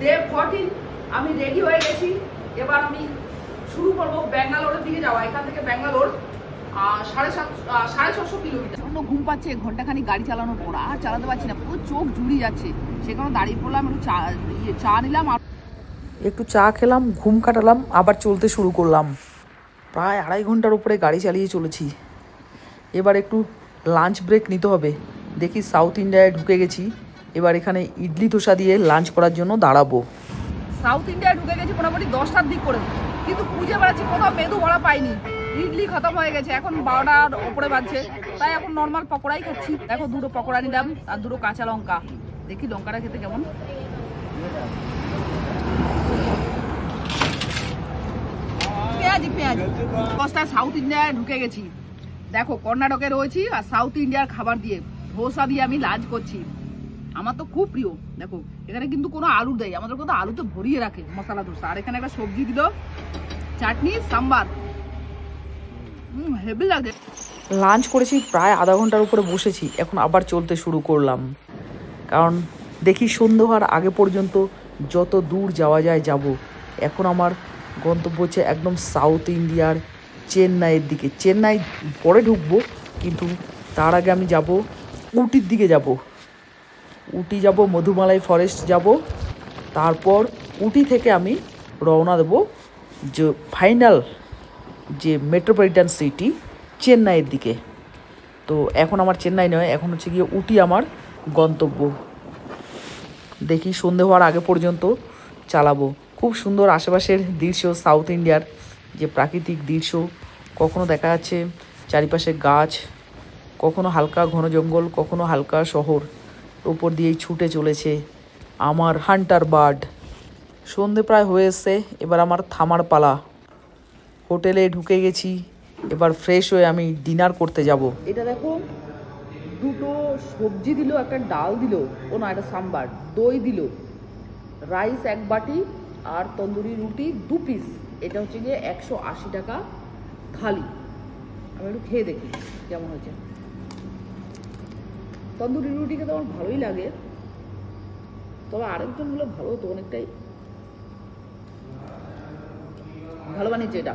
Day 14 আমি ready হয়ে গেছি। এবার আমি শুরু করবো ব্যাঙ্গালোরের দিকে যাওয়া। এখান থেকে ব্যাঙ্গালোর 750 কিলোমিটার। ঘুম পাচ্ছে, ঘন্টাখানি গাড়ি চালানোর পর আর চালাতে পারছি না, পুরো চোখ জুড়িয়ে যাচ্ছে। সেখানে দাঁড়িয়ে পড়লাম, একটু চা নিলাম, একটু চা খেলাম, ঘুম কাটালাম, আবার চলতে শুরু করলাম। প্রায় 2.5 ঘন্টার উপরে গাড়ি চালিয়ে চলেছি। এবার একটু লাঞ্চ ব্রেক নিতে হবে। দেখি সাউথ ইন্ডিয়ায় ঢুকে গেছি। এবার এখানে ইডলি ধোসা দিয়ে লাঞ্চ করার জন্য দাঁড়াবো। সাউথ ইন্ডিয়ায় ঢুকে গেছি মোটামুটি 10টার দিক করে, কিন্তু খুঁজে বেড়াচ্ছি, কোথাও মেদু বড়া পাইনি। ইডলি খতম হয়ে গেছে, এখন 12টার ওপরে বাজছে, তাই এখন নর্মাল পকোড়াই খাচ্ছি। দেখো, 2টো পকোড়া নিলাম আর 2টো কাঁচা লঙ্কা। দেখি লঙ্কাটা খেতে কেমন। পেঁয়াজি 10টা সাউথ ইন্ডিয়ায় ঢুকে গেছি। দেখো, কর্ণাটকে রয়েছি আর সাউথ ইন্ডিয়ার খাবার দিয়ে, ধোসা দিয়ে আমি লাঞ্চ করছি। আমার তো খুব প্রিয়। দেখো, এখানে কিন্তু কোনো আলু দেয়, আমাদের কিন্তু আলুতে ভরিয়ে রাখে মশলা ধোসা। আর এখানে একটা সবজি দিল, চাটনি, সাম্বার, হেভি লাগে। লাঞ্চ করেছি, প্রায় আধা ঘন্টার উপরে বসেছি। এখন আবার চলতে শুরু করলাম, কারণ দেখি সন্ধ্যে হওয়ার আগে পর্যন্ত যত দূর যাওয়া যায় যাব। এখন আমার গন্তব্য হচ্ছে একদম সাউথ ইন্ডিয়ার চেন্নাইয়ের দিকে। চেন্নাই পরে ঢুকবো, কিন্তু তার আগে আমি যাব উটির দিকে যাব। উটি যাব, মধুমালাই ফরেস্ট যাব, তারপর উটি থেকে আমি রওনা দেব যে ফাইনাল যে মেট্রোপলিটন সিটি চেন্নাইয়ের দিকে। তো এখন আমার চেন্নাই নয়, এখন হচ্ছে গিয়ে উটি আমার গন্তব্য। দেখি সন্ধে হওয়ার আগে পর্যন্ত চালাবো। খুব সুন্দর আশেপাশের দৃশ্য, সাউথ ইন্ডিয়ার যে প্রাকৃতিক দৃশ্য। কখনো দেখা যাচ্ছে চারিপাশে গাছ, কখনো হালকা ঘন জঙ্গল, কখনো হালকা শহর। উপর দিয়েই ছুটে চলেছে আমার হান্টার বার্ড। সন্ধে প্রায় হয়ে এসছে, এবার আমার থামার পালা। হোটেলে ঢুকে গেছি, এবার ফ্রেশ হয়ে আমি ডিনার করতে যাব। এটা দেখো, 2টো সবজি দিল, একটা ডাল দিল, ও না, এটা সাম্বার, দই দিল, রাইস 1 বাটি আর তন্দুরি রুটি 2 পিস। এটা হচ্ছে গিয়ে 180 টাকা থালি। আমি একটু খেয়ে দেখি কেমন হয়েছে। তন্দুরি রুটি খেতে আমার ভালোই লাগে, তবে আরেকজন হলে ভালো হতো, অনেকটাই ভালো বানিয়েছে এটা।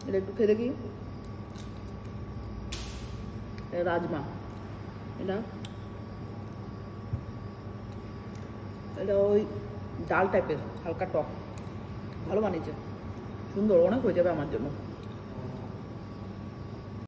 এটা একটু খেয়ে দেখি। রাজমা, এটা ওই ডাল টাইপের, হালকা টক, ভালো বানিয়েছে, সুন্দর, অনেক হয়ে যাবে আমার জন্য।